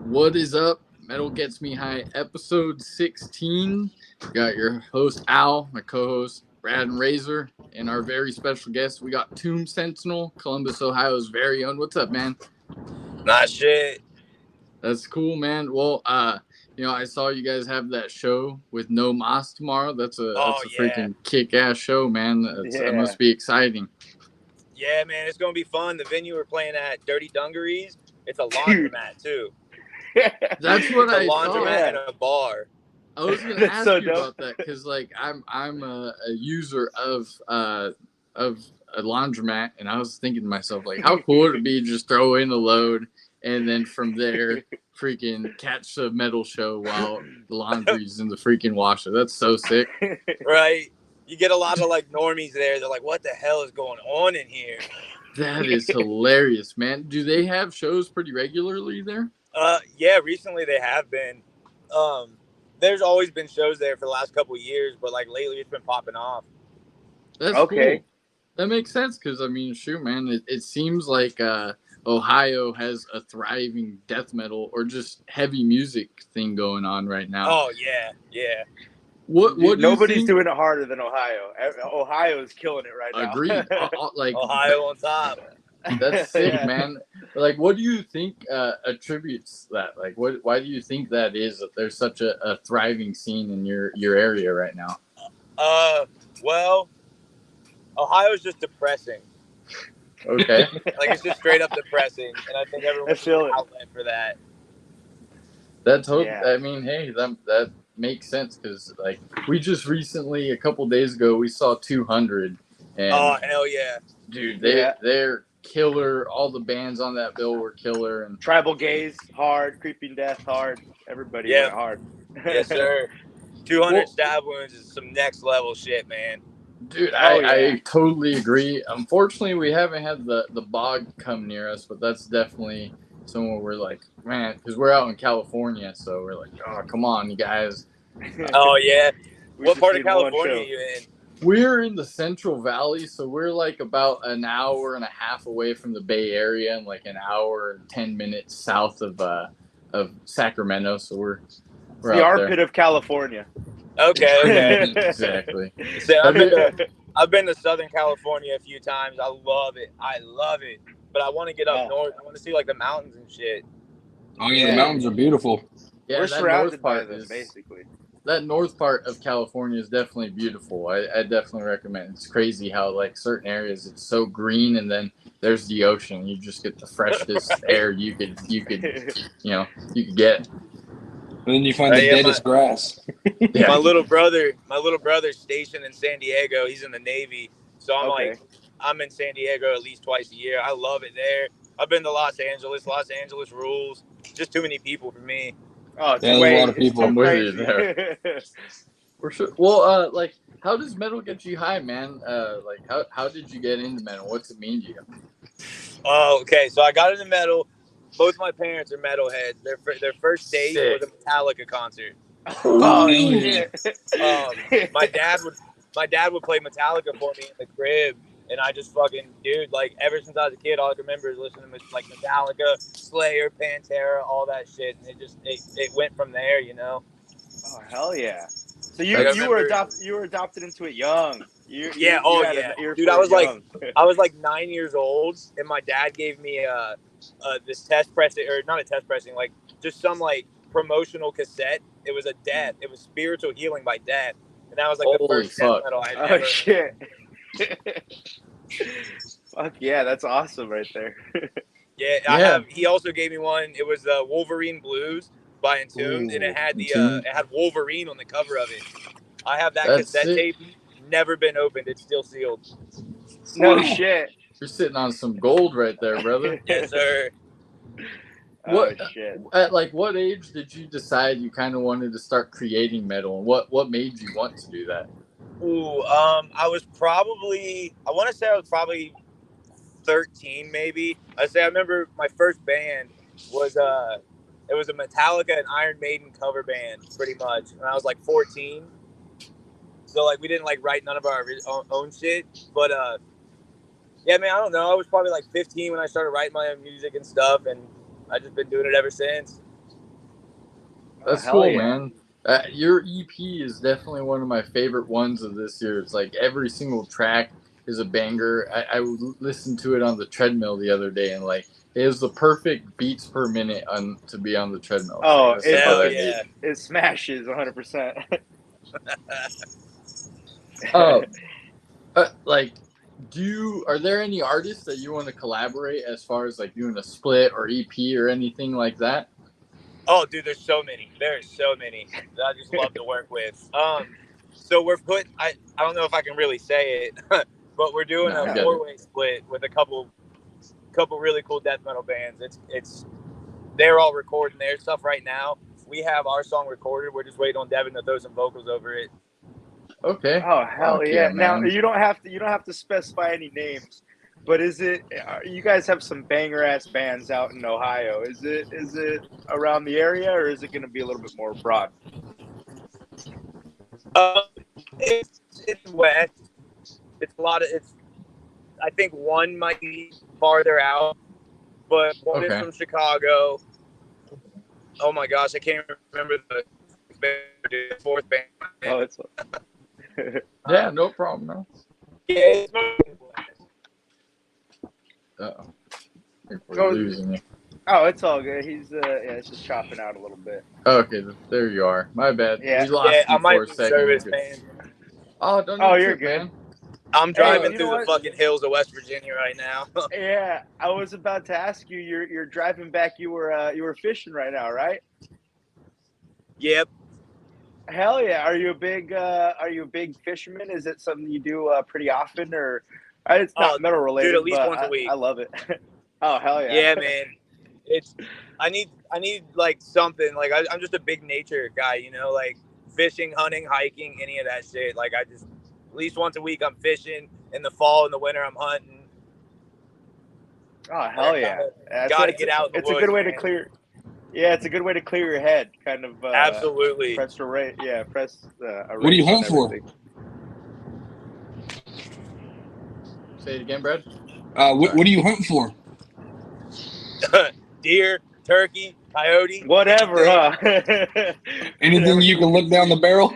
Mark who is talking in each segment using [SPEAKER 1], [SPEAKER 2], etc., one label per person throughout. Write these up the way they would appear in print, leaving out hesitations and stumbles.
[SPEAKER 1] What is up? Metal Gets Me High, episode 16. We got your host Al, my co-host Brad and Razor, and our very special guest. We got Tomb Sentinel, Columbus, Ohio's very own. What's up, man?
[SPEAKER 2] Not shit.
[SPEAKER 1] That's cool, man. Well, I saw you guys have that show with No Mas tomorrow. That's a
[SPEAKER 2] Yeah.
[SPEAKER 1] freaking kick-ass show, man. It must be exciting.
[SPEAKER 2] Yeah, man, it's gonna be fun. The venue we're playing at, Dirty Dungarees, it's a laundromat too.
[SPEAKER 1] That's what
[SPEAKER 2] It's a
[SPEAKER 1] I
[SPEAKER 2] laundromat
[SPEAKER 1] saw.
[SPEAKER 2] and a bar.
[SPEAKER 1] I was gonna ask you about that because, like, I'm a user of a laundromat, and I was thinking to myself, like, how cool would it be to just throw in a load and then from there, freaking catch the metal show while the laundry's in the freaking washer. That's so sick,
[SPEAKER 2] right? You get a lot of like normies there. They're like, "What the hell is going on in here?"
[SPEAKER 1] That is hilarious, man. Do they have shows pretty regularly there?
[SPEAKER 2] Yeah, recently they have been. There's always been shows there for the last couple of years, but like lately it's been popping off.
[SPEAKER 1] That's okay. Cool. That makes sense because I mean, shoot, man, it seems like Ohio has a thriving death metal or just heavy music thing going on right now.
[SPEAKER 2] Oh yeah, yeah.
[SPEAKER 1] What
[SPEAKER 3] nobody's doing it harder than Ohio. Ohio is killing it right now.
[SPEAKER 1] Agreed.
[SPEAKER 2] Like Ohio on top.
[SPEAKER 1] That's sick, man. Like, what do you think attributes that? Like, why do you think that is that there's such a thriving scene in your area right now?
[SPEAKER 2] Well, Ohio's just depressing.
[SPEAKER 1] Okay.
[SPEAKER 2] Like, it's just straight up depressing, and I think everyone's an outlet for that.
[SPEAKER 1] That's hope. Yeah. I mean, hey, that makes sense because like we just recently, a couple days ago, we saw 200. And,
[SPEAKER 2] oh hell yeah,
[SPEAKER 1] dude! They're killer. All the bands on that bill were killer. And
[SPEAKER 3] Tribal Gaze hard, Creeping Death hard. Everybody went hard.
[SPEAKER 2] Yes, sir. 200 stab wounds is some next level shit, man.
[SPEAKER 1] Dude, I totally agree. Unfortunately, we haven't had the bog come near us, but that's definitely somewhere we're like, man, because we're out in California, so we're like, oh, come on, you guys.
[SPEAKER 2] Oh, yeah. What part of California are you in?
[SPEAKER 1] We're in the Central Valley, so we're like about an hour and a half away from the Bay Area and like an hour and 10 minutes south of Sacramento. So we're
[SPEAKER 3] the armpit of California.
[SPEAKER 2] Okay.
[SPEAKER 1] Exactly.
[SPEAKER 2] So I've been to Southern California a few times. I love it. But I want to get up north. I want to see like the mountains and shit.
[SPEAKER 4] Oh yeah, the mountains are beautiful.
[SPEAKER 1] Yeah,
[SPEAKER 3] we're surrounded by them, basically.
[SPEAKER 1] That north part of California is definitely beautiful. I definitely recommend. It's crazy how like certain areas it's so green, and then there's the ocean. You just get the freshest air you could get.
[SPEAKER 4] And then you find the deadest grass.
[SPEAKER 2] Yeah. My little brother's stationed in San Diego. He's in the Navy, so I'm in San Diego at least twice a year. I love it there. I've been to Los Angeles. Los Angeles rules. Just too many people for me.
[SPEAKER 3] Oh, it's
[SPEAKER 4] a lot of people.
[SPEAKER 1] I'm with you there. For sure. Well, like, how does metal get you high, man? Like, how did you get into metal? What's it mean to you?
[SPEAKER 2] Oh, okay. So I got into metal. Both my parents are metalheads. Their first date was a Metallica concert.
[SPEAKER 3] Oh yeah.
[SPEAKER 2] My dad would play Metallica for me in the crib. And I just fucking, dude, like, ever since I was a kid, all I can remember is listening to, like, Metallica, Slayer, Pantera, all that shit. And it went from there, you know?
[SPEAKER 3] Oh, hell yeah. So you were adopted into it young.
[SPEAKER 2] Yeah. Dude, I was like 9 years old, and my dad gave me this test pressing, or not a test pressing, like, just some, like, promotional cassette. It was it was Spiritual Healing by Death. And that was, like, the first death metal I ever.
[SPEAKER 3] Oh, shit. Fuck yeah, that's awesome right there.
[SPEAKER 2] He also gave me one. It was Wolverine Blues by Entombed, and it had it had Wolverine on the cover of it. I have that cassette tape, never been opened. It's still sealed.
[SPEAKER 3] No shit.
[SPEAKER 1] You're sitting on some gold right there, brother.
[SPEAKER 2] Yes, sir.
[SPEAKER 1] Shit. At like what age did you decide you kind of wanted to start creating metal, and what made you want to do that?
[SPEAKER 2] Ooh, I want to say I was probably 13, maybe. I remember my first band was it was a Metallica and Iron Maiden cover band, pretty much. And I was like 14, so like we didn't like write none of our own shit. But yeah, man, I don't know. I was probably like 15 when I started writing my own music and stuff, and I've just been doing it ever since.
[SPEAKER 1] That's cool, man. Your EP is definitely one of my favorite ones of this year. It's like every single track is a banger. I listened to it on the treadmill the other day, and like it was the perfect beats per minute to be on the treadmill.
[SPEAKER 3] Oh,
[SPEAKER 2] it
[SPEAKER 3] smashes 100%.
[SPEAKER 1] Like, are there any artists that you want to collaborate as far as like doing a split or EP or anything like that?
[SPEAKER 2] Oh, dude, there's so many. There's so many that I just love to work with. So we're I don't know if I can really say it, but we're doing a 4-way split with a couple really cool death metal bands. They're all recording their stuff right now. We have our song recorded. We're just waiting on Devin to throw some vocals over it.
[SPEAKER 1] Okay.
[SPEAKER 3] Oh hell yeah! Now you don't have to specify any names, but you guys have some banger ass bands out in Ohio? Is it around the area, or is it going to be a little bit more broad?
[SPEAKER 2] It's west. It's a lot of I think one might be farther out, but one is from Chicago. Oh my gosh, I can't remember the fourth band.
[SPEAKER 3] Oh, it's
[SPEAKER 1] yeah, no problem. No.
[SPEAKER 2] Yeah,
[SPEAKER 1] we're losing you.
[SPEAKER 3] Oh, it's all good. He's it's just chopping out a little bit.
[SPEAKER 1] Okay, there you are. My bad.
[SPEAKER 3] Yeah,
[SPEAKER 1] we lost you
[SPEAKER 2] I might
[SPEAKER 1] for a
[SPEAKER 2] be
[SPEAKER 1] second.
[SPEAKER 2] service, man.
[SPEAKER 1] Oh, don't.
[SPEAKER 3] Oh, you're good.
[SPEAKER 1] Man.
[SPEAKER 2] I'm driving through the fucking hills of West Virginia right now.
[SPEAKER 3] Yeah, I was about to ask you. You're driving back. You were fishing right now, right?
[SPEAKER 2] Yep.
[SPEAKER 3] Hell yeah! Are you a big fisherman? Is it something you do pretty often, or it's not metal related?
[SPEAKER 2] Dude, at least once a week.
[SPEAKER 3] I love it. Oh hell yeah!
[SPEAKER 2] Yeah, man. I need like something. Like I'm just a big nature guy, you know, like fishing, hunting, hiking, any of that shit. Like I just at least once a week I'm fishing. In the fall, in the winter I'm hunting.
[SPEAKER 3] Oh hell yeah!
[SPEAKER 2] Gotta get out.
[SPEAKER 3] It's a good way to clear. Yeah, it's a good way to clear your head, kind of.
[SPEAKER 2] Absolutely.
[SPEAKER 3] Press array. Yeah, press.
[SPEAKER 4] What do you hunt for?
[SPEAKER 1] Say it again, Brad.
[SPEAKER 4] What do you hunt for?
[SPEAKER 2] Deer, turkey, coyote.
[SPEAKER 3] Whatever, huh?
[SPEAKER 4] Anything you can look down the barrel.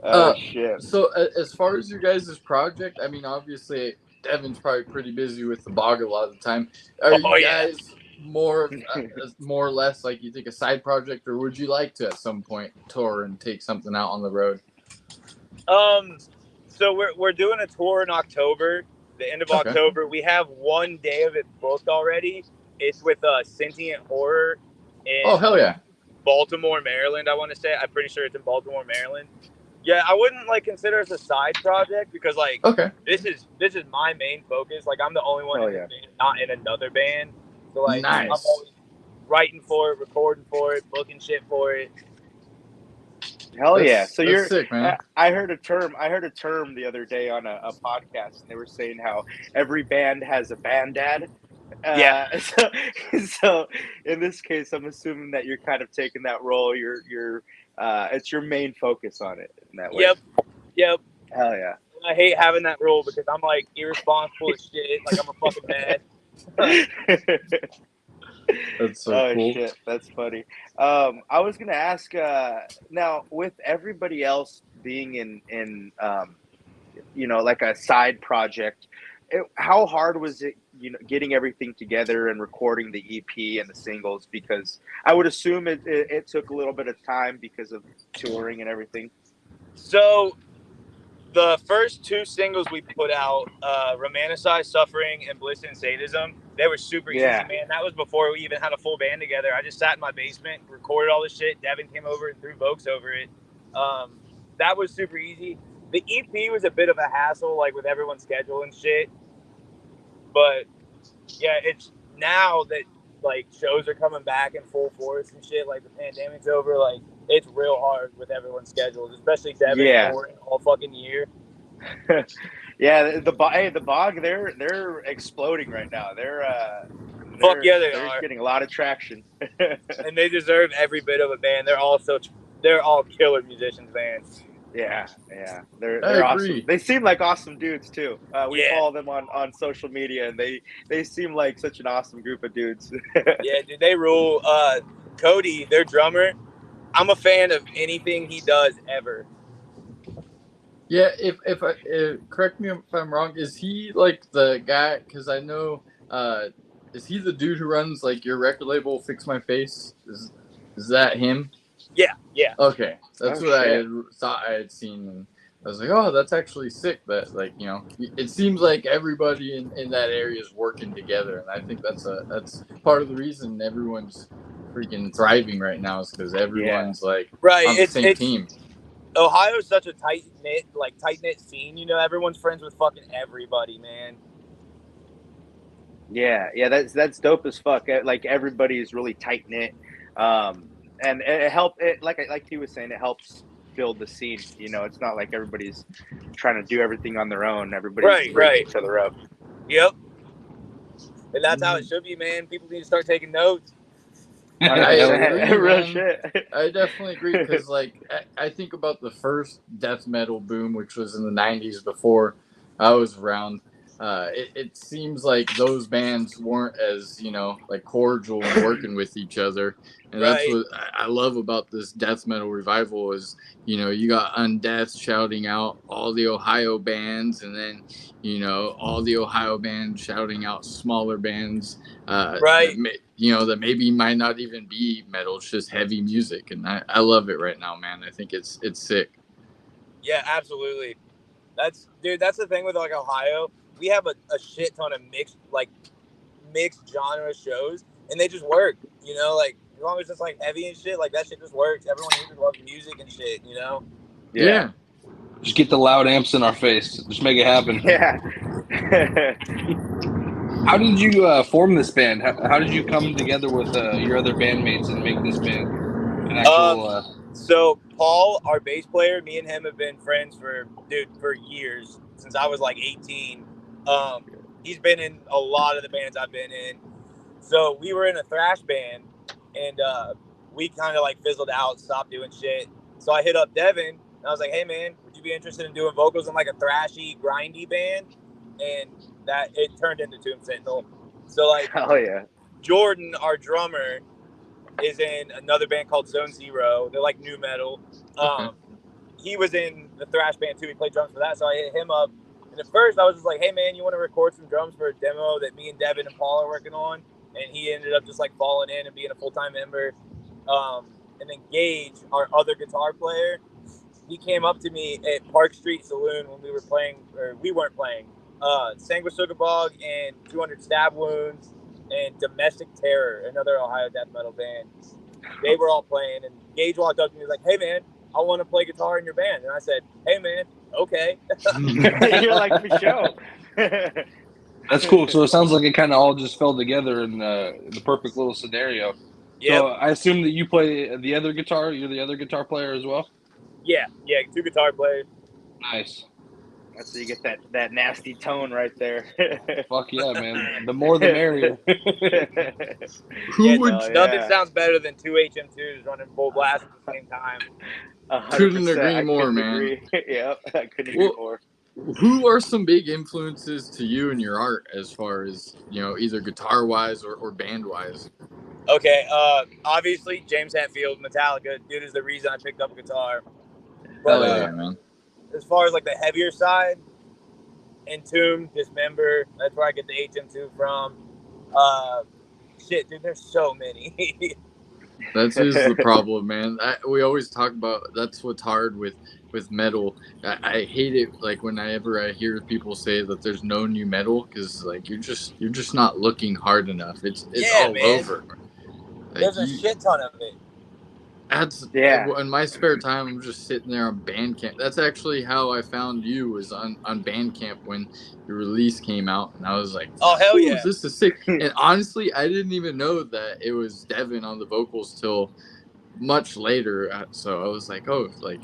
[SPEAKER 3] Oh shit.
[SPEAKER 1] So as far as your guys' project, I mean, obviously Devin's probably pretty busy with the bog a lot of the time. Are you guys more or less like you think a side project, or would you like to at some point tour and take something out on the road?
[SPEAKER 2] So we're doing a tour in October, the end of October. We have one day of it booked already. It's with Sentient Horror in
[SPEAKER 1] hell yeah.
[SPEAKER 2] Baltimore, Maryland, I want to say. I'm pretty sure it's in Baltimore, Maryland. Yeah, I wouldn't like consider it a side project because like this is my main focus. Like I'm the only one in this band, not in another band. So like I'm always writing for it, recording for it, booking shit for it.
[SPEAKER 3] Hell yeah! So you're
[SPEAKER 1] sick, man.
[SPEAKER 3] I heard a term the other day on a podcast, and they were saying how every band has a band dad. So in this case, I'm assuming that you're kind of taking that role. You're it's your main focus on it in that way.
[SPEAKER 2] Yep.
[SPEAKER 3] Hell yeah.
[SPEAKER 2] And I hate having that role because I'm like irresponsible as shit. Like I'm a fucking dad.
[SPEAKER 1] That's so cool.
[SPEAKER 3] Shit, that's funny. I was gonna ask now with everybody else being in like a side project, how hard was it, getting everything together and recording the EP and the singles? Because I would assume it took a little bit of time because of touring and everything.
[SPEAKER 2] So the first two singles we put out, Romanticize Suffering and Bliss and Sadism, they were super easy, man. That was before we even had a full band together. I just sat in my basement, recorded all this shit. Devin came over and threw vocals over it. That was super easy. The EP was a bit of a hassle, like with everyone's schedule and shit. But yeah, it's now that like shows are coming back in full force and shit, like the pandemic's over, like it's real hard with everyone's schedules, especially Devin touring all fucking year.
[SPEAKER 3] Yeah, the bog, they're exploding right now. They're
[SPEAKER 2] are
[SPEAKER 3] getting a lot of traction.
[SPEAKER 2] And they deserve every bit of it, man. They're all killer musicians, man.
[SPEAKER 3] Yeah,
[SPEAKER 1] I
[SPEAKER 3] they're
[SPEAKER 1] agree.
[SPEAKER 3] awesome. They seem like awesome dudes too. We
[SPEAKER 2] Yeah.
[SPEAKER 3] follow them on social media, and they seem like such an awesome group of dudes.
[SPEAKER 2] Yeah, dude, they rule. Cody, their drummer, I'm a fan of anything he does ever.
[SPEAKER 1] Yeah, if I correct me if I'm wrong, is he like the guy? Because I know, is he the dude who runs like your record label, Fix My Face? Is that him?
[SPEAKER 2] Yeah, yeah.
[SPEAKER 1] Okay, that's
[SPEAKER 3] Oh,
[SPEAKER 1] what I
[SPEAKER 3] shit.
[SPEAKER 1] had thought I had seen, and I was like, oh, that's actually sick. That like it seems like everybody in that area is working together, and I think that's part of the reason everyone's freaking thriving right now is because everyone's like
[SPEAKER 2] Right.
[SPEAKER 1] on the same
[SPEAKER 2] It's
[SPEAKER 1] team.
[SPEAKER 2] Ohio's such a tight knit scene. You know, everyone's friends with fucking everybody, man.
[SPEAKER 3] Yeah, that's dope as fuck. Like everybody is really tight knit, and it help it like he was saying, it helps build the scene. You know, it's not like everybody's trying to do everything on their own. Everybody's bringing each other up.
[SPEAKER 2] Yep. And that's how it should be, man. People need to start taking notes.
[SPEAKER 1] I agree,
[SPEAKER 3] Real
[SPEAKER 1] man.
[SPEAKER 3] shit.
[SPEAKER 1] I definitely agree because, like, I think about the first death metal boom, which was in the '90s before I was around. It seems like those bands weren't as like cordial and working with each other, and that's what I love about this death metal revival is you got Undeath shouting out all the Ohio bands, and then all the Ohio bands shouting out smaller bands. That maybe might not even be metal, it's just heavy music, and I love it right now, man. I think it's sick.
[SPEAKER 2] Yeah, absolutely. That's the thing with like Ohio. We have a shit ton of mixed genre shows, and they just work. Like as long as it's like heavy and shit, like that shit just works. Everyone here loves music and shit.
[SPEAKER 1] Yeah.
[SPEAKER 4] Just get the loud amps in our face. Just make it happen.
[SPEAKER 3] Yeah.
[SPEAKER 4] How did you form this band? How did you come together with your other bandmates and make this band an actual?
[SPEAKER 2] So Paul, our bass player, me and him have been friends for years, since I was like 18. He's been in a lot of the bands I've been in. So we were in a thrash band, and we kind of like fizzled out, stopped doing shit. So I hit up Devin, and I was like, "Hey man, would you be interested in doing vocals in like a thrashy, grindy band?" And that it turned into Tomb Sentinel. So like,
[SPEAKER 3] hell yeah.
[SPEAKER 2] Jordan, our drummer, is in another band called Zone Zero. They're like new metal. He was in the thrash band too. He played drums for that, so I hit him up. And at first, I was just like, "Hey man, you want to record some drums for a demo that me and Devin and Paul are working on?" And he ended up just like falling in and being a full-time member. And then Gage, our other guitar player, he came up to me at Park Street Saloon when we were playing, or we weren't playing. Sanguisugabog and 200 Stab Wounds and Domestic Terror, another Ohio death metal band. They were all playing, and Gage walked up to me and was like, "Hey man, I want to play guitar in your band." And I said, "Hey man, okay."
[SPEAKER 3] You're like, for sure.
[SPEAKER 4] That's cool. So it sounds like it kind of all just fell together in the perfect little scenario.
[SPEAKER 2] Yep.
[SPEAKER 4] So I assume that you play the other guitar. You're the other guitar player as well?
[SPEAKER 2] Yeah, 2 guitar players.
[SPEAKER 4] Nice.
[SPEAKER 3] So you get that nasty tone right there.
[SPEAKER 4] Fuck yeah, man. The more the merrier.
[SPEAKER 2] Nothing sounds better than 2 HM2s running full blast at the same time.
[SPEAKER 3] 100%.
[SPEAKER 1] Couldn't agree more, man.
[SPEAKER 3] Yep, I couldn't agree more.
[SPEAKER 1] Who are some big influences to you in your art as far as, either guitar wise or band wise?
[SPEAKER 2] Okay, obviously James Hetfield, Metallica, dude, is the reason I picked up guitar. But
[SPEAKER 1] Hell yeah, man.
[SPEAKER 2] As far as like the heavier side, Entomb, Dismember, that's where I get the HM2 from. Shit, dude, there's so many.
[SPEAKER 1] That is the problem, man. We always talk about that's what's hard with metal. I hate it like whenever I hear people say that there's no new metal, because like you're just not looking hard enough. It's all man. Over.
[SPEAKER 2] There's a shit ton of it.
[SPEAKER 1] In my spare time, I'm just sitting there on Bandcamp. That's actually how I found you, was on Bandcamp when your release came out, and I was like,
[SPEAKER 2] "Oh hell yeah,
[SPEAKER 1] this is sick!" And honestly, I didn't even know that it was Devin on the vocals till much later. So I was like, "Oh, like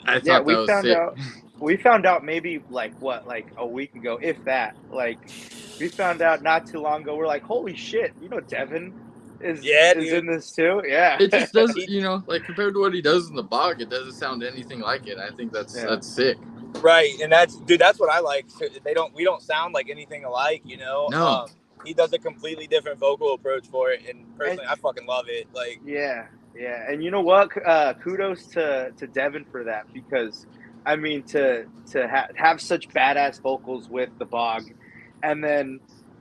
[SPEAKER 1] I thought that was sick."
[SPEAKER 3] We found out maybe like a week ago, if that. Like we found out not too long ago. We're like, "Holy shit, Devin." is
[SPEAKER 2] dude.
[SPEAKER 3] in this too. Yeah,
[SPEAKER 1] it just doesn't, you know, like compared to what he does in the bog, it doesn't sound anything like it. I think that's sick.
[SPEAKER 2] Right, and that's what I like. We don't sound like anything alike, you know.
[SPEAKER 1] No.
[SPEAKER 2] He does a completely different vocal approach for it, and personally, I fucking love it. Like,
[SPEAKER 3] yeah, and you know what? Kudos to Devin for that, because I mean, to have such badass vocals with the bog, and then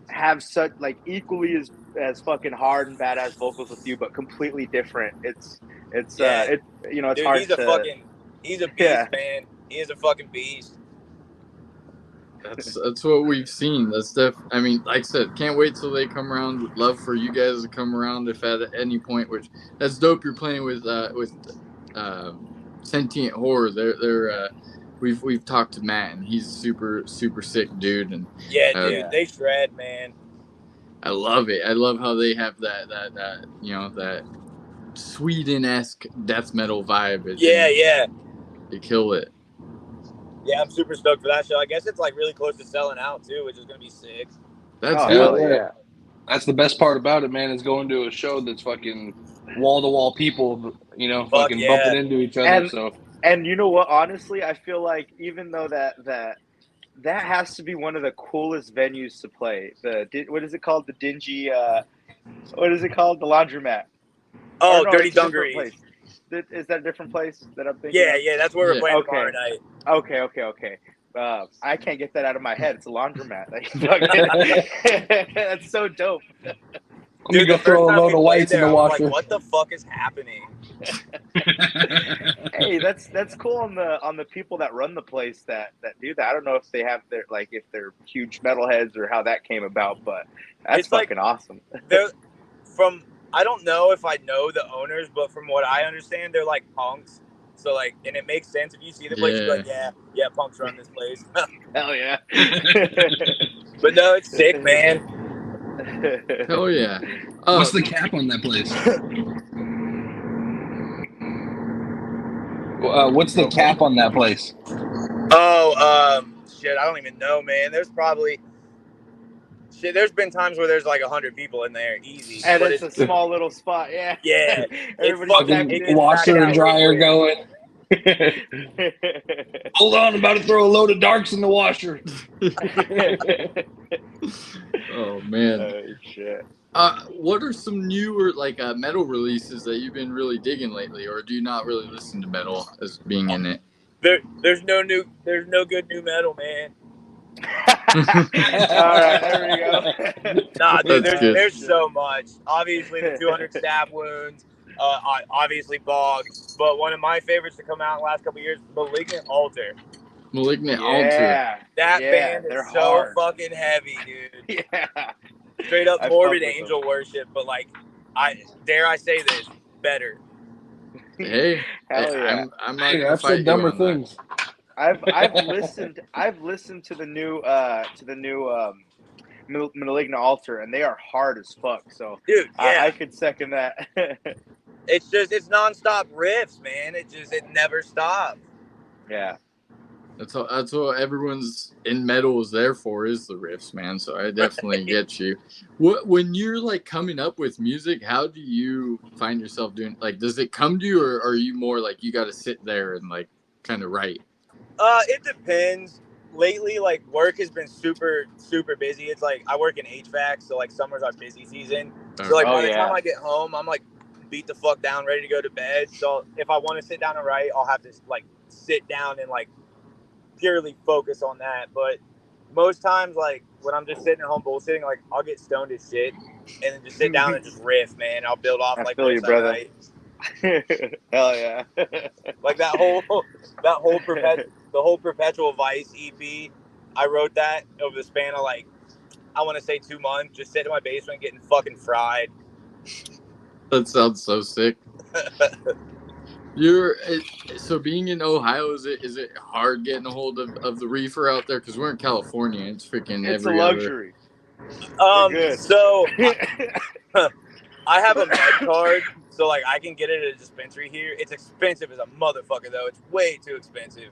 [SPEAKER 3] have such like equally as fucking hard and badass vocals with you, but completely different. It's you know, it's
[SPEAKER 2] dude,
[SPEAKER 3] hard
[SPEAKER 2] he's a beast,
[SPEAKER 3] Yeah.
[SPEAKER 2] man. He is a fucking beast.
[SPEAKER 1] That's what we've seen. I mean, like I said, can't wait till they come around. Would love for you guys to come around if at any point. Which that's dope. You're playing with Sentient Horror. We've talked to Matt, and he's super sick dude. And
[SPEAKER 2] dude, they shred, man.
[SPEAKER 1] I love it. I love how they have that you know, that Sweden-esque death metal vibe. They kill it.
[SPEAKER 2] Yeah, I'm super stoked for that show. I guess it's like really close to selling out too, which is gonna be sick.
[SPEAKER 1] That's good.
[SPEAKER 3] Yeah.
[SPEAKER 4] That's the best part about it, man, is going to a show that's fucking wall-to-wall people, you know, fucking bumping into each other.
[SPEAKER 3] And you know what? Honestly, I feel like even though that has to be one of the coolest venues to play. What is it called? The dingy. What is it called? The laundromat.
[SPEAKER 2] Oh, no, Dirty Dungarees.
[SPEAKER 3] Is that a different place that I'm thinking?
[SPEAKER 2] Yeah, that's where we're playing tomorrow night.
[SPEAKER 3] Okay. I can't get that out of my head. It's a laundromat. That's so dope.
[SPEAKER 4] Let me go throw a load of whites in the washer.
[SPEAKER 2] Like, what the fuck is happening?
[SPEAKER 3] Hey, that's cool on the people that run the place that do that. I don't know if they have if they're huge metalheads or how that came about, but that's fucking awesome.
[SPEAKER 2] I don't know if I know the owners, but from what I understand, they're like punks. So like, and it makes sense if you see the place, you're like, yeah, punks run this place.
[SPEAKER 3] Hell yeah.
[SPEAKER 2] But no, it's sick, man.
[SPEAKER 1] Hell yeah.
[SPEAKER 4] What's the cap on that place? What's the cap on that place?
[SPEAKER 2] Shit, I don't even know, man. There's been times where there's like 100 people in there, easy.
[SPEAKER 3] And it's a small little spot, yeah.
[SPEAKER 2] Yeah.
[SPEAKER 4] Everybody's washer and dryer going. Hold on, I'm about to throw a load of darks in the washer.
[SPEAKER 1] Oh man.
[SPEAKER 3] Oh shit.
[SPEAKER 1] What are some newer metal releases that you've been really digging lately, or do you not really listen to metal as being in it?
[SPEAKER 2] There's no good new metal, man.
[SPEAKER 3] All right, there we go.
[SPEAKER 2] Nah, dude, there's so much. Obviously, the 200 stab wounds. Obviously, Bog. But one of my favorites to come out in the last couple of years, Malignant Altar.
[SPEAKER 1] Altar.
[SPEAKER 2] That band is so fucking heavy, dude.
[SPEAKER 3] Yeah.
[SPEAKER 2] Straight up morbid angel worship, but dare I say this, better.
[SPEAKER 1] Hey,
[SPEAKER 3] hell yeah.
[SPEAKER 1] I'm not gonna
[SPEAKER 4] I've said dumber things.
[SPEAKER 3] I've listened to the new Malignant Altar, and they are hard as fuck. So
[SPEAKER 2] dude, yeah.
[SPEAKER 3] I could second that.
[SPEAKER 2] It's nonstop riffs, man. It never stops.
[SPEAKER 3] Yeah.
[SPEAKER 1] That's what everyone's in metal is there for, is the riffs, man. So I definitely get you. When you're coming up with music, how do you find yourself doing? Does it come to you, or are you more you got to sit there and kind of write?
[SPEAKER 2] It depends. Lately, work has been super busy. It's I work in HVAC, so summer's our busy season. So by the time I get home, I'm beat the fuck down, ready to go to bed. So if I want to sit down and write, I'll have to sit down and purely focus on that. But most times, when I'm just sitting at home bullshitting, I'll get stoned as shit and then just sit down and just riff, man. I'll build off
[SPEAKER 3] I feel you, brother. Hell yeah. The whole Perpetual Vice EP, I wrote that over the span of I want to say 2 months, just sitting in my basement getting fucking fried.
[SPEAKER 1] That sounds so sick. So being in Ohio, is it hard getting a hold of the reefer out there? Because we're in California, it's freaking
[SPEAKER 3] it's a luxury.
[SPEAKER 2] So I have a med card, so I can get it at a dispensary here. It's expensive as a motherfucker though. It's way too expensive.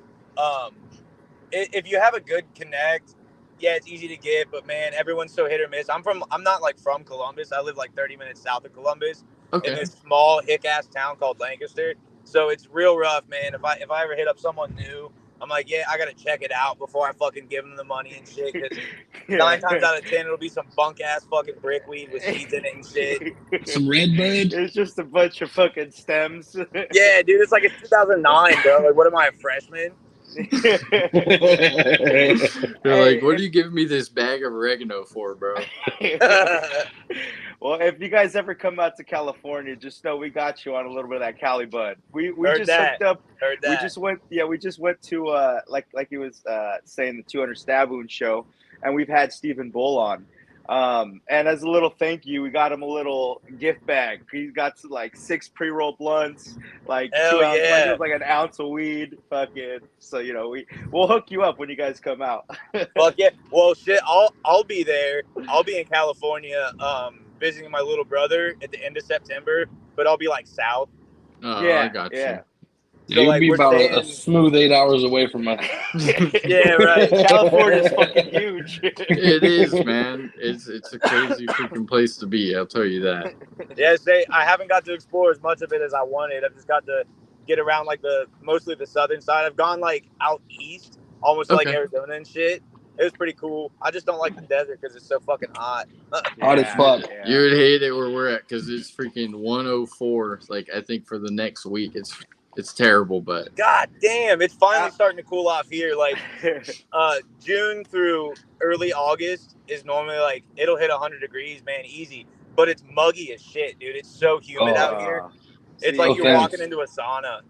[SPEAKER 2] If you have a good connect, yeah, it's easy to get, but man, everyone's so hit or miss. I'm not like from Columbus. I live like 30 minutes south of Columbus in this small hick ass town called Lancaster. So it's real rough, man. If I ever hit up someone new, I'm like, yeah, I gotta check it out before I fucking give them the money and shit. Because 9 times out of 10, it'll be some bunk ass fucking brickweed with seeds in it and shit.
[SPEAKER 4] Some redbud.
[SPEAKER 3] It's just a bunch of fucking stems.
[SPEAKER 2] Yeah, dude, it's like it's 2009, bro. Like, what am I, a freshman?
[SPEAKER 1] They're like, what are you giving me this bag of oregano for, bro?
[SPEAKER 3] Well, if you guys ever come out to California, just know we got you on a little bit of that Cali bud. We just hooked up. We just went to like he was saying, the 200 Stab Wound show, and we've had Stephen Bull on. And as a little thank you, we got him a little gift bag. He's got like 6 pre-rolled blunts, like 2 ounces, like an ounce of weed, fucking. So we'll hook you up when you guys come out.
[SPEAKER 2] Fuck yeah! Well, shit, I'll be there. I'll be in California, visiting my little brother at the end of September, but I'll be like south.
[SPEAKER 1] Oh, yeah, I got you.
[SPEAKER 4] So you'll be about a smooth 8 hours away from us.
[SPEAKER 2] Yeah, right.
[SPEAKER 3] California's fucking huge.
[SPEAKER 1] It is, man. It's a crazy freaking place to be. I'll tell you that.
[SPEAKER 2] Yeah, I haven't got to explore as much of it as I wanted. I've just got to get around like mostly the southern side. I've gone like out east, almost like Arizona and shit. It was pretty cool. I just don't like the desert because it's so fucking hot.
[SPEAKER 4] Hot as fuck.
[SPEAKER 1] Yeah. You would hate it where we're at because it's freaking 104. Like I think for the next week, it's terrible. But
[SPEAKER 2] god damn, it's finally starting to cool off here. Like June through early August is normally like it'll hit 100 degrees, man, easy. But it's muggy as shit, dude. It's so humid out here. It's like you're walking into a sauna.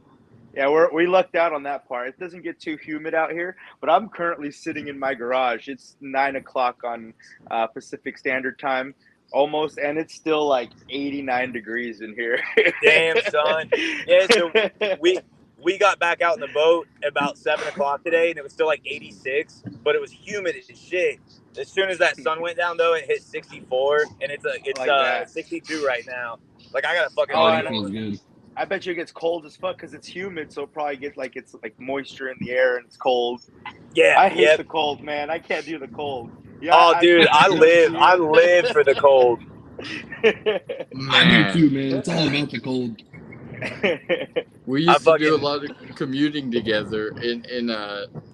[SPEAKER 3] Yeah, we lucked out on that part. It doesn't get too humid out here, but I'm currently sitting in my garage. It's 9 o'clock on Pacific Standard Time, almost, and it's still like 89 degrees in here.
[SPEAKER 2] Damn, son. Yeah, so we got back out in the boat about 7 o'clock today, and it was still like 86, but it was humid as shit. As soon as that sun went down, though, it hit 64, and it's 62 right now. Like, I got to fucking...
[SPEAKER 4] that feels good.
[SPEAKER 3] I bet you it gets cold as fuck because it's humid, so it'll probably get it's like moisture in the air and it's cold.
[SPEAKER 2] Yeah,
[SPEAKER 3] I hate the cold, man. I can't do the cold.
[SPEAKER 2] Yeah, dude, I live for the cold.
[SPEAKER 4] I do too, man. It's all about the cold.
[SPEAKER 1] We used to do a lot of commuting together in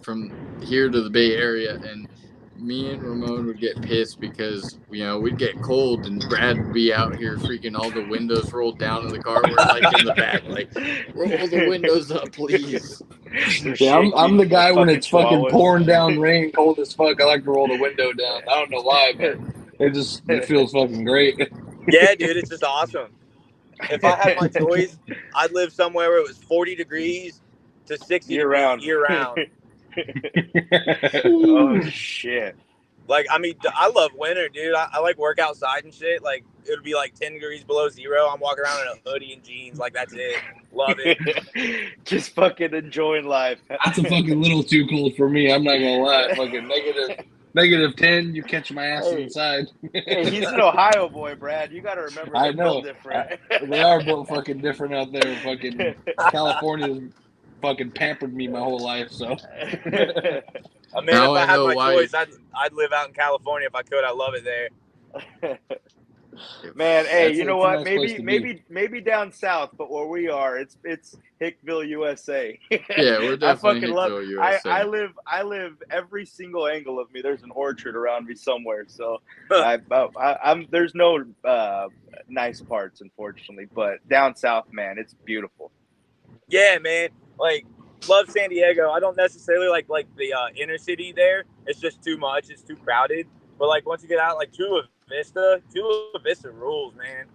[SPEAKER 1] from here to the Bay Area, and me and Ramon would get pissed because we'd get cold and Brad would be out here freaking all the windows rolled down in the car. We're like in the back, like roll the windows up, please.
[SPEAKER 4] Yeah, I'm the guy when it's fucking pouring down rain, cold as fuck. I like to roll the window down. I don't know why, but it feels fucking great.
[SPEAKER 2] Yeah, dude, it's just awesome. If I had my choice, I'd live somewhere where it was 40 degrees to 60
[SPEAKER 3] year round. Oh shit!
[SPEAKER 2] Like, I mean, I love winter, dude. I like work outside and shit. Like, it'll be like 10 degrees below zero. I'm walking around in a hoodie and jeans. Like, that's it. Love it.
[SPEAKER 3] Just fucking enjoying life.
[SPEAKER 4] That's a fucking little too cold for me. I'm not gonna lie. Fucking negative 10. You catch my ass inside.
[SPEAKER 3] Hey, he's an Ohio boy, Brad. You got to remember.
[SPEAKER 4] I know.
[SPEAKER 3] Different.
[SPEAKER 4] They are both fucking different out there. Fucking California's fucking pampered me my whole life. So.
[SPEAKER 2] I mean, if I had my choice, I'd live out in California if I could. I love it there.
[SPEAKER 3] Man, hey, you know what? Maybe down south, but where we are, it's Hickville, USA.
[SPEAKER 1] Yeah, we're definitely Hickville, USA.
[SPEAKER 3] I live every single angle of me. There's an orchard around me somewhere, so I'm there's no nice parts, unfortunately, but down south, man, it's beautiful.
[SPEAKER 2] Yeah, man, like. Love San Diego. I don't necessarily like the inner city there. It's just too much. It's too crowded. But like once you get out, like Chula Vista rules, man.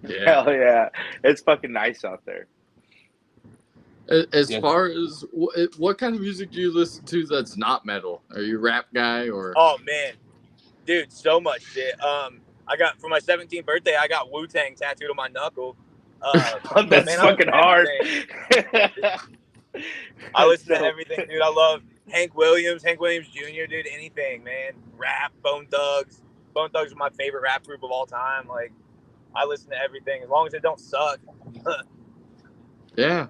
[SPEAKER 1] Yeah.
[SPEAKER 3] Hell yeah, it's fucking nice out there.
[SPEAKER 1] As far as what kind of music do you listen to that's not metal? Are you a rap guy or?
[SPEAKER 2] Oh man, dude, so much shit. I got for my 17th birthday, I got WuTang tattooed on my knuckle.
[SPEAKER 3] That's fucking hard.
[SPEAKER 2] I listen to everything, dude. I love Hank Williams Jr., dude. Anything, man. Rap, Bone Thugs. Bone Thugs are my favorite rap group of all time. Like, I listen to everything as long as it don't suck.
[SPEAKER 1] Yeah,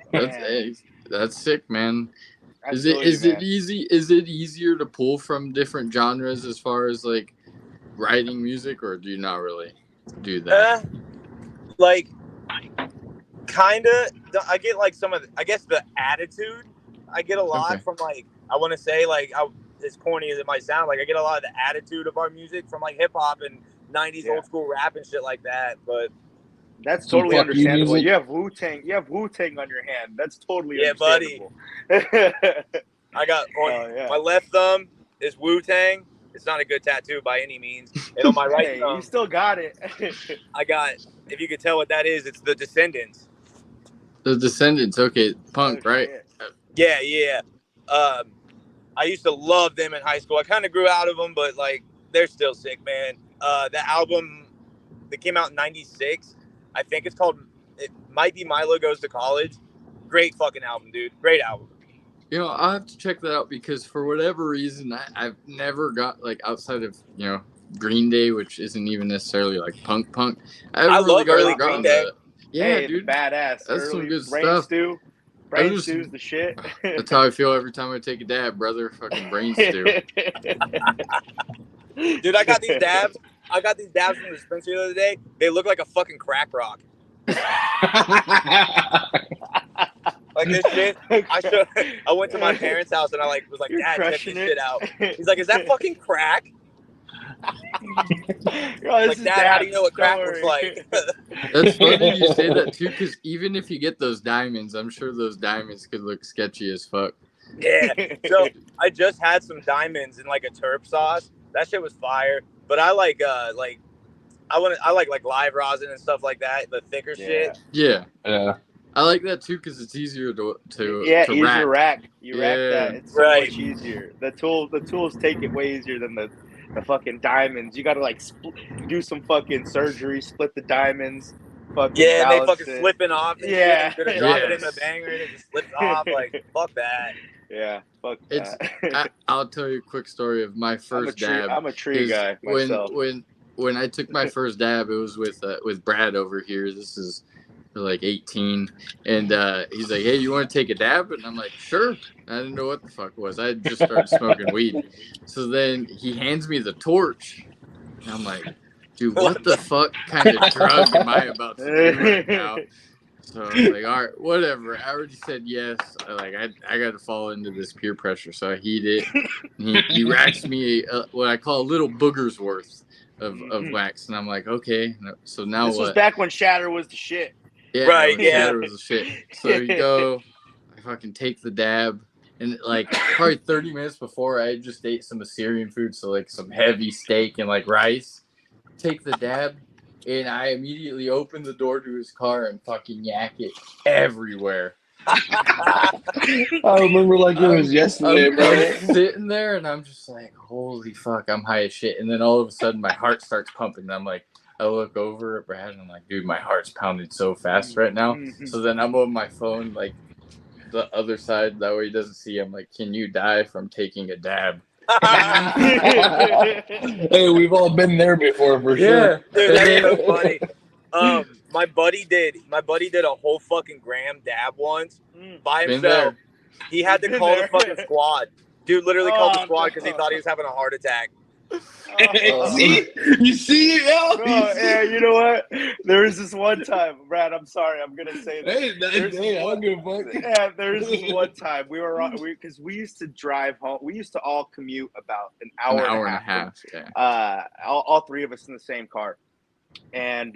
[SPEAKER 1] that's sick, man. Is it easy? Is it easier to pull from different genres as far as like writing music, or do you not really do that?
[SPEAKER 2] Like, kinda. I get like some of I guess the attitude. I get a lot from like, I want to say like, as corny as it might sound, like I get a lot of the attitude of our music from like hip hop and 90s old school rap and shit like that. But
[SPEAKER 3] that's totally understandable. You have WuTang. You have WuTang on your hand. That's totally understandable.
[SPEAKER 2] Buddy. I got my left thumb is WuTang. It's not a good tattoo by any means. And on my right thumb,
[SPEAKER 3] you still got it.
[SPEAKER 2] I got. If you could tell what that is, it's the Descendants.
[SPEAKER 1] The Descendants, okay, punk, right?
[SPEAKER 2] Yeah. I used to love them in high school. I kind of grew out of them, but like they're still sick, man. The album that came out in '96, I think it's called. It might be Milo Goes to College. Great fucking album, dude. Great album.
[SPEAKER 1] You know, I'll have to check that out because for whatever reason, I've never got like outside of Green Day, which isn't even necessarily like punk.
[SPEAKER 2] I love early Green Day.
[SPEAKER 1] Yeah, dude,
[SPEAKER 3] badass.
[SPEAKER 1] That's some good
[SPEAKER 3] brain
[SPEAKER 1] stuff.
[SPEAKER 3] Stew. Brain stew's the shit.
[SPEAKER 1] That's how I feel every time I take a dab, brother. Fucking brain stew.
[SPEAKER 2] Dude, I got these dabs. from the dispensary the other day. They look like a fucking crack rock. Like this shit. I went to my parents' house and I was like, Dad, check this shit out. He's like, is that fucking crack? Like, Dad, how do you know what crack looks like?
[SPEAKER 1] That's funny you say that too, because even if you get those diamonds, I'm sure those diamonds could look sketchy as fuck.
[SPEAKER 2] Yeah. So I just had some diamonds in like a terp sauce. That shit was fire. But I like live rosin and stuff like that, the thicker shit.
[SPEAKER 1] Yeah. I like that too because it's easier to
[SPEAKER 3] rack. You rack that. It's so much easier. The tools take it way easier than the fucking diamonds. You gotta like do some fucking surgery, split the diamonds.
[SPEAKER 2] They fucking slipping off. And shit. Gonna drop it in the banger and it just slips off. Like fuck that.
[SPEAKER 3] Yeah, fuck that.
[SPEAKER 1] I'll tell you a quick story of my first dab.
[SPEAKER 3] I'm a tree guy myself.
[SPEAKER 1] When I took my first dab, it was with Brad over here. This is like 18, and he's like, "Hey, you want to take a dab?" And I'm like, "Sure." I didn't know what the fuck it was. I just started smoking weed. So then he hands me the torch, and I'm like, "Dude, what the fuck kind of drug am I about to do right now?" So I was like, "All right, whatever." I already said yes. I got to fall into this peer pressure, so I heat it. He racks me what I call a little booger's worth of wax, and I'm like, "Okay." So now
[SPEAKER 3] this was back when Shatter was the shit.
[SPEAKER 1] Yeah, right. Yeah, it was a shit. So you go, I fucking take the dab, and like probably 30 minutes before, I just ate some Assyrian food, so like some heavy steak and like rice. Take the dab, and I immediately open the door to his car and fucking yak it everywhere.
[SPEAKER 4] I remember like it was yesterday, bro.
[SPEAKER 1] I'm sitting there, and I'm just like, holy fuck, I'm high as shit. And then all of a sudden, my heart starts pumping, and I'm like, I look over at Brad and I'm like, dude, my heart's pounding so fast right now. So then I'm on my phone, like the other side, that way he doesn't see. I'm like, can you die from taking a dab?
[SPEAKER 4] Hey, we've all been there before for sure.
[SPEAKER 2] Dude, that's so funny. My buddy did a whole fucking gram dab once by himself. He had to call the fucking squad. Dude literally called the squad because he thought he was having a heart attack.
[SPEAKER 4] You see it, yo?
[SPEAKER 3] Bro, yeah, you know what? There was this one time, Brad. I'm sorry, I'm gonna say this.
[SPEAKER 4] Hey, I don't give a fuck.
[SPEAKER 3] Yeah, there's this one time because we used to drive home. We used to all commute about an hour and a half.
[SPEAKER 1] Yeah.
[SPEAKER 3] All three of us in the same car, and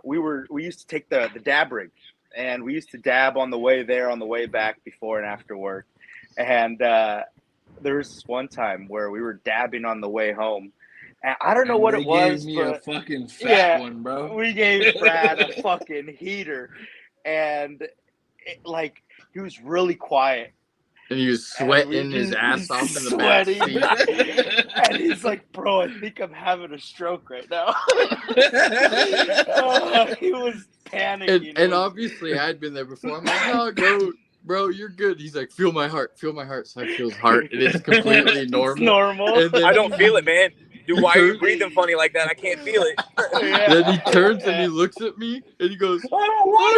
[SPEAKER 3] we used to take the dab rig, and we used to dab on the way there, on the way back, before and after work, and. There was this one time where we were dabbing on the way home. And I don't know what it was.
[SPEAKER 4] Gave me a fucking fat one, bro.
[SPEAKER 3] We gave Brad a fucking heater. And he was really quiet.
[SPEAKER 1] And he was sweating his ass off in the back seat.
[SPEAKER 3] And he's like, bro, I think I'm having a stroke right now. He was panicking.
[SPEAKER 1] And obviously I'd been there before. I'm like, no, go. Bro, you're good. He's like, feel my heart. So I feel his heart. And it's completely normal.
[SPEAKER 3] It's normal.
[SPEAKER 2] I don't feel it, man. Dude, why are you breathing funny like that? I can't feel it.
[SPEAKER 1] Then he turns and he looks at me and he goes, I don't want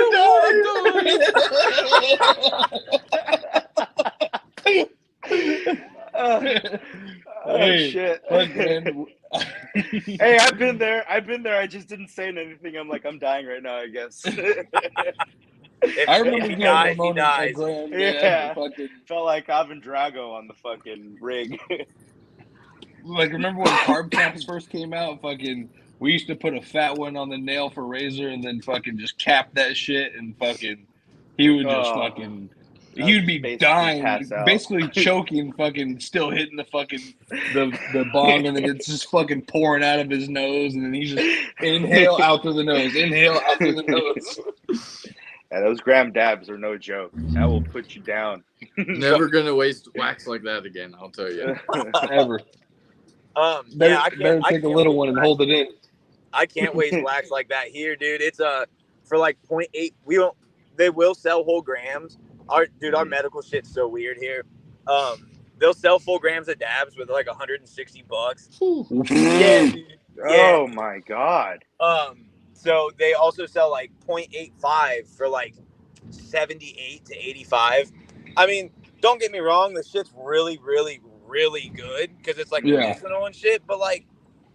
[SPEAKER 1] to die.
[SPEAKER 3] Hey, shit.
[SPEAKER 4] Fuck, man.
[SPEAKER 3] Hey, I've been there. I just didn't say anything. I'm like, I'm dying right now, I guess.
[SPEAKER 4] I remember
[SPEAKER 2] he
[SPEAKER 4] getting
[SPEAKER 2] dies, he
[SPEAKER 4] Ramon
[SPEAKER 2] dies.
[SPEAKER 4] at Grand.
[SPEAKER 3] Yeah.
[SPEAKER 4] Fucking,
[SPEAKER 3] Felt like Ivan Drago on the fucking rig.
[SPEAKER 4] like, remember when carb caps first came out? Fucking, we used to put a fat one on the nail for razor and then fucking just cap that shit and fucking, he would just fucking, he would be dying, basically choking, fucking still hitting the fucking, the bong, and then it's just fucking pouring out of his nose, and then he's just inhale out through the nose, inhale out through the nose.
[SPEAKER 3] Yeah, those gram dabs are no joke. That will put you down.
[SPEAKER 1] Never gonna waste wax like that again, I'll tell you.
[SPEAKER 4] Ever.
[SPEAKER 2] Yeah, I
[SPEAKER 4] better take a little one and hold it in.
[SPEAKER 2] I can't waste wax like that here, dude. It's for like 0.8. They will sell whole grams. Our medical shit's so weird here. They'll sell full grams of dabs with like $160. Yeah, dude. Yeah.
[SPEAKER 3] Oh my god.
[SPEAKER 2] So they also sell like 0.85 for like 78 to 85. I mean, don't get me wrong, the shit's really, really, really good because it's like medicinal and shit. But like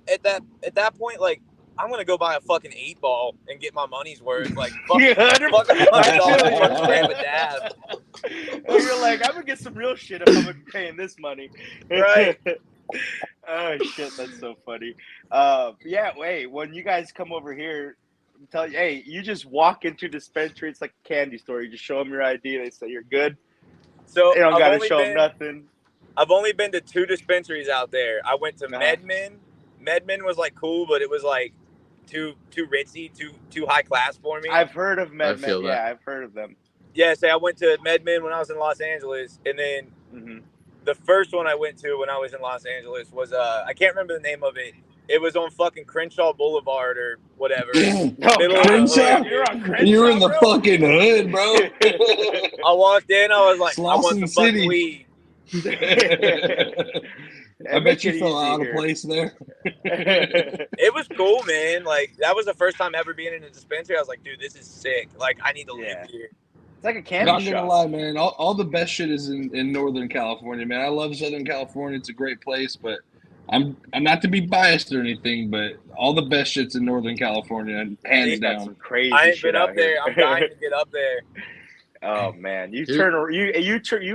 [SPEAKER 2] at that point, like I'm gonna go buy a fucking 8-ball and get my money's worth. Like fuck $100 for a gram of dab.
[SPEAKER 3] Well, you're like, I'm gonna get some real shit if I'm paying this money,
[SPEAKER 2] right?
[SPEAKER 3] Oh shit, that's so funny. Yeah, wait, when you guys come over here, tell you, hey, you just walk into Dispensary. It's like a candy store. You just show them your ID. They say you're good.
[SPEAKER 2] So
[SPEAKER 3] you don't gotta show them nothing.
[SPEAKER 2] I've only been to 2 dispensaries out there. I went to Medman. Medman was like cool, but it was like too ritzy, too high class for me.
[SPEAKER 3] I've heard of Medman. Yeah, I've heard of them.
[SPEAKER 2] Yeah, I went to Medman when I was in Los Angeles, and then the first one I went to when I was in Los Angeles was I can't remember the name of it. It was on fucking Crenshaw Boulevard or whatever.
[SPEAKER 4] Crenshaw? You're in the fucking hood, bro.
[SPEAKER 2] I walked in, I was like, I want some fucking weed.
[SPEAKER 4] I bet you fell out of place there.
[SPEAKER 2] It was cool, man. Like, that was the first time ever being in a dispensary. I was like, dude, this is sick. Like, I need to live here.
[SPEAKER 3] It's like a candy shop.
[SPEAKER 4] Not gonna lie, man. All the best shit is in Northern California, man. I love Southern California. It's a great place, but I'm not to be biased or anything, but all the best shit's in Northern California, hands down.
[SPEAKER 3] Crazy
[SPEAKER 2] I ain't
[SPEAKER 3] shit
[SPEAKER 2] been up there. I'm dying to get up there.
[SPEAKER 3] Oh man, you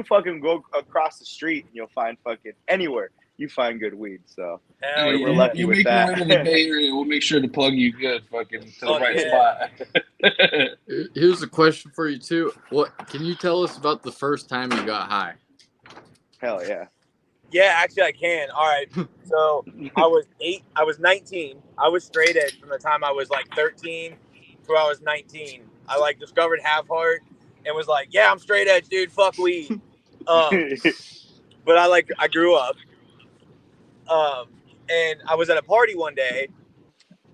[SPEAKER 3] fucking go across the street and you'll find fucking anywhere. You find good weed, so we're lucky with that.
[SPEAKER 4] You make your way to the Bay Area, we'll make sure to plug you good, fucking to the right spot.
[SPEAKER 1] Here's a question for you too. What can you tell us about the first time you got high?
[SPEAKER 3] Hell yeah.
[SPEAKER 2] Yeah, actually I can. All right. So I was 19. I was straight edge from the time I was like 13 to I was 19. I like discovered Half Heart and was like, yeah, I'm straight edge, dude. Fuck weed. But I grew up. And I was at a party one day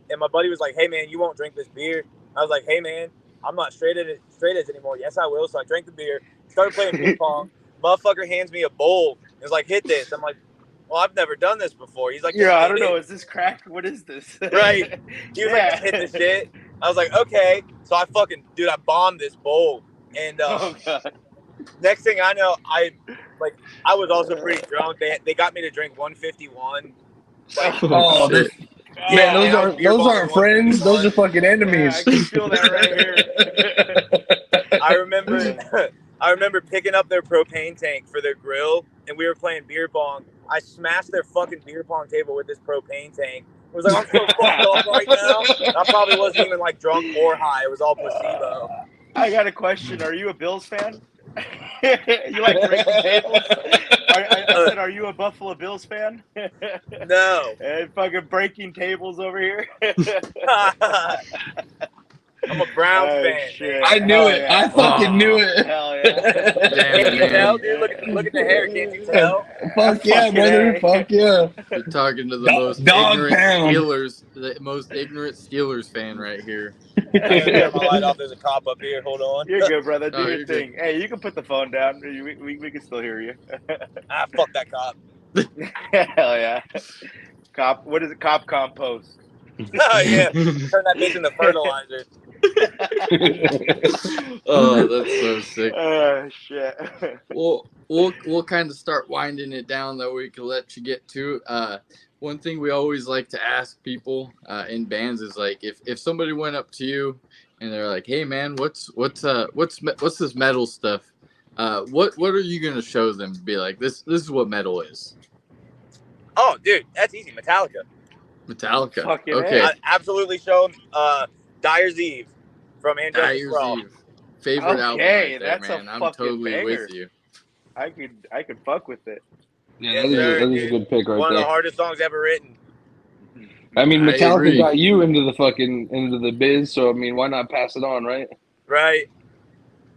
[SPEAKER 2] and my buddy was like, hey man, you won't drink this beer. I was like, hey man, I'm not straight edge anymore. Yes, I will. So I drank the beer, started playing ping pong. Motherfucker hands me a bowl. He's like, hit this. I'm like, well, I've never done this before. He's like,
[SPEAKER 3] yeah, I don't know. Is this crack? What is this?
[SPEAKER 2] Right. He was like, hit the shit. I was like, okay. So I bombed this bowl. And next thing I know, I was also pretty drunk. They got me to drink 151. Like,
[SPEAKER 4] man, those aren't friends. Those are fucking enemies.
[SPEAKER 3] Yeah, I can feel that right here.
[SPEAKER 2] I remember picking up their propane tank for their grill, and we were playing beer pong. I smashed their fucking beer pong table with this propane tank. It was like, I'm so fucked up right now. I probably wasn't even like drunk or high. It was all placebo.
[SPEAKER 3] I got a question. Are you a Bills fan? You like breaking tables? I said, are you a Buffalo Bills fan?
[SPEAKER 2] No.
[SPEAKER 3] And fucking breaking tables over here.
[SPEAKER 2] I'm a Browns fan.
[SPEAKER 3] Shit.
[SPEAKER 4] I knew it. Yeah. I fucking knew it.
[SPEAKER 3] Hell yeah.
[SPEAKER 2] Can't you tell, dude? Look at the hair. Can't you tell?
[SPEAKER 4] Fuck yeah, brother. Fuck yeah.
[SPEAKER 1] You're talking to the most ignorant Steelers fan right here.
[SPEAKER 2] I gotta turn my light off. There's a cop up here. Hold on.
[SPEAKER 3] You're good, brother. Do your thing. Good. Hey, you can put the phone down. We can still hear you.
[SPEAKER 2] Fuck that cop.
[SPEAKER 3] Hell yeah. Cop. What is it? Cop compost.
[SPEAKER 2] Oh yeah. Turn that bitch into fertilizer.
[SPEAKER 1] Oh, that's so sick.
[SPEAKER 3] Shit.
[SPEAKER 1] We'll kind of start winding it down that we can let you get to. One thing we always like to ask people in bands is like if somebody went up to you and they're like, "Hey man, what's this metal stuff?" What are you gonna show them to be like this is what metal is?
[SPEAKER 2] Oh, dude, that's easy. Metallica.
[SPEAKER 3] Fucking
[SPEAKER 1] Okay.
[SPEAKER 2] I absolutely show them Dyer's Eve from Injustice for All.
[SPEAKER 1] Favorite album right there,
[SPEAKER 3] that's
[SPEAKER 1] man.
[SPEAKER 3] a
[SPEAKER 1] I'm
[SPEAKER 3] fucking
[SPEAKER 1] totally
[SPEAKER 3] banger.
[SPEAKER 1] with you.
[SPEAKER 3] I could fuck with it.
[SPEAKER 4] Yeah, that is a good pick right
[SPEAKER 2] One
[SPEAKER 4] there.
[SPEAKER 2] of the hardest songs ever written.
[SPEAKER 4] I mean, Metallica
[SPEAKER 1] agree.
[SPEAKER 4] got you into the biz, so I mean, why not pass it on, right?
[SPEAKER 2] Right.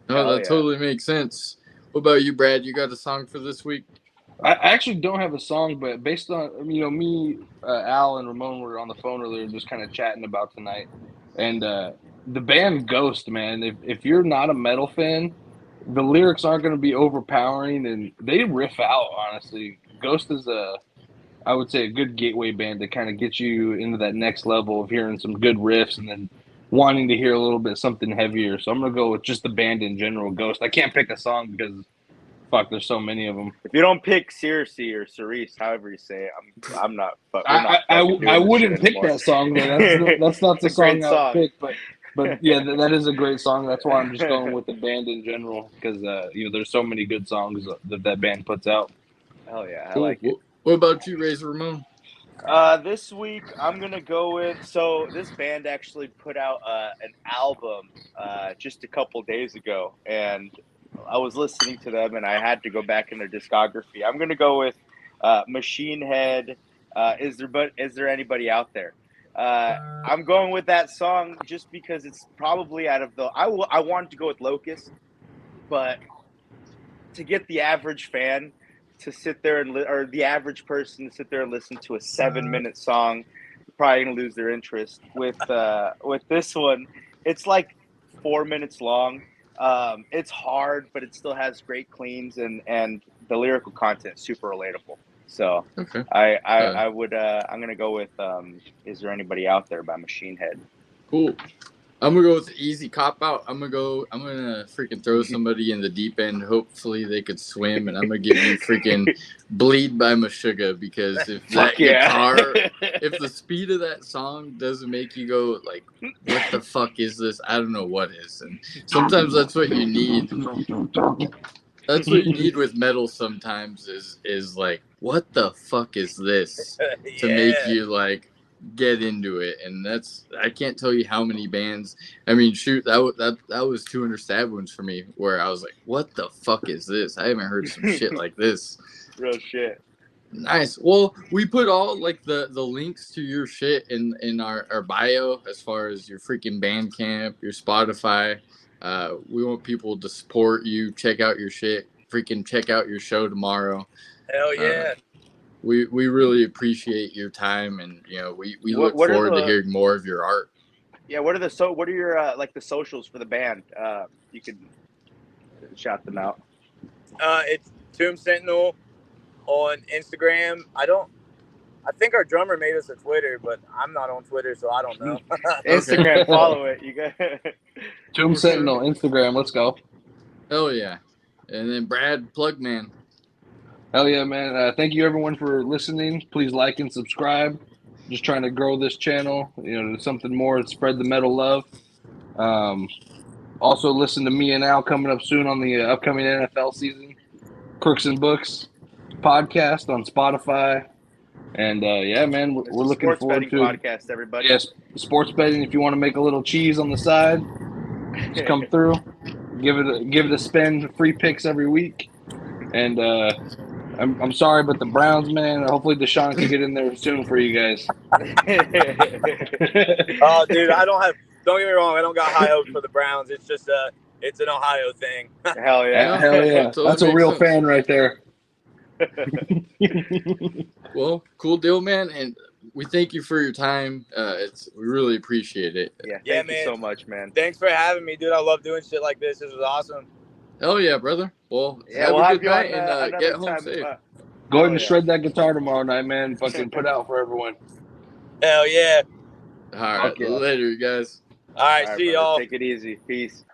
[SPEAKER 1] No, that totally makes sense. What about you, Brad? You got a song for this week?
[SPEAKER 4] I actually don't have a song, but based on me, Al, and Ramon were on the phone earlier, just kind of chatting about tonight, and the band Ghost, man. If you're not a metal fan, the lyrics aren't going to be overpowering, and they riff out. Honestly, Ghost is I would say, a good gateway band to kind of get you into that next level of hearing some good riffs and then wanting to hear a little bit something heavier. So I'm gonna go with just the band in general, Ghost. I can't pick a song because fuck, there's so many of them.
[SPEAKER 3] If you don't pick Circe or Cerise, however you say it, I'm not.
[SPEAKER 4] I wouldn't pick that song. That's not the song I would pick, but yeah, that is a great song. That's why I'm just going with the band in general because there's so many good songs that band puts out.
[SPEAKER 3] Hell yeah,
[SPEAKER 1] Cool.
[SPEAKER 3] I like it.
[SPEAKER 1] What about you, Razor Ramon?
[SPEAKER 3] This week I'm gonna go with. So this band actually put out an album just a couple days ago, and I was listening to them, and I had to go back in their discography. I'm gonna go with Machine Head. Is there anybody out there? I'm going with that song just because it's probably out of the. I wanted to go with Locust, but to get the average fan to sit there or the average person to sit there and listen to a 7-minute song, probably gonna lose their interest. With this one, it's like 4 minutes long. It's hard, but it still has great cleans and the lyrical content is super relatable. So
[SPEAKER 1] okay.
[SPEAKER 3] I would I'm gonna go with Is There Anybody Out There by Machine Head.
[SPEAKER 1] Cool. I'm gonna go with the easy cop out. I'm gonna freaking throw somebody in the deep end. Hopefully they could swim, and I'm gonna give you freaking Bleed by Meshuggah, because if that guitar, if the speed of that song doesn't make you go like, what the fuck is this? I don't know what is. And sometimes that's what you need. That's what you need with metal sometimes is like, what the fuck is this? To make you like get into it. And I can't tell you how many bands. I mean, shoot, that was 200 Stab Wounds for me, where I was like, what the fuck is this? I haven't heard some shit like this.
[SPEAKER 3] Real shit.
[SPEAKER 1] Nice. Well, we put all like the links to your shit in our bio, as far as your freaking Bandcamp, your Spotify. We want people to support you, check out your shit, freaking check out your show tomorrow.
[SPEAKER 2] Hell yeah.
[SPEAKER 1] We really appreciate your time, and we look forward to hearing more of your art.
[SPEAKER 3] Yeah, what are your like the socials for the band? You could shout them out.
[SPEAKER 2] It's Tomb Sentinel on Instagram. I think our drummer made us a Twitter, but I'm not on Twitter, so I don't know.
[SPEAKER 3] Instagram, follow it. You got
[SPEAKER 4] Tomb Sentinel Instagram. Let's go.
[SPEAKER 1] Hell yeah. And then Brad, plug man.
[SPEAKER 4] Hell yeah, man. Thank you, everyone, for listening. Please like and subscribe. Just trying to grow this channel, to something more, spread the metal love. Also, listen to me and Al coming up soon on the upcoming NFL season. Crooks and Books podcast on Spotify. And, yeah, man, we're looking forward to
[SPEAKER 3] sports betting podcast, everybody.
[SPEAKER 4] Yes, sports betting. If you want to make a little cheese on the side, just come through. Give it a spin. Free picks every week. And I'm sorry, but the Browns, man. Hopefully Deshaun can get in there soon for you guys.
[SPEAKER 2] Oh, dude, don't get me wrong, I don't got high hopes for the Browns. It's just it's an Ohio thing.
[SPEAKER 3] Hell yeah.
[SPEAKER 4] Hell yeah. That's a real fan right there.
[SPEAKER 1] Well, cool deal, man. And we thank you for your time. We really appreciate it.
[SPEAKER 3] Yeah, thank you so much, man.
[SPEAKER 2] Thanks for having me, dude. I love doing shit like this. This was awesome.
[SPEAKER 1] Hell yeah, brother. Well,
[SPEAKER 3] yeah,
[SPEAKER 1] have a good night and get home safe.
[SPEAKER 4] Go ahead and shred that guitar tomorrow night, man. Fucking put out for everyone.
[SPEAKER 2] Hell yeah.
[SPEAKER 1] All right. Later, you guys.
[SPEAKER 2] All right, see
[SPEAKER 3] brother.
[SPEAKER 2] y'all.
[SPEAKER 3] Take it easy. Peace.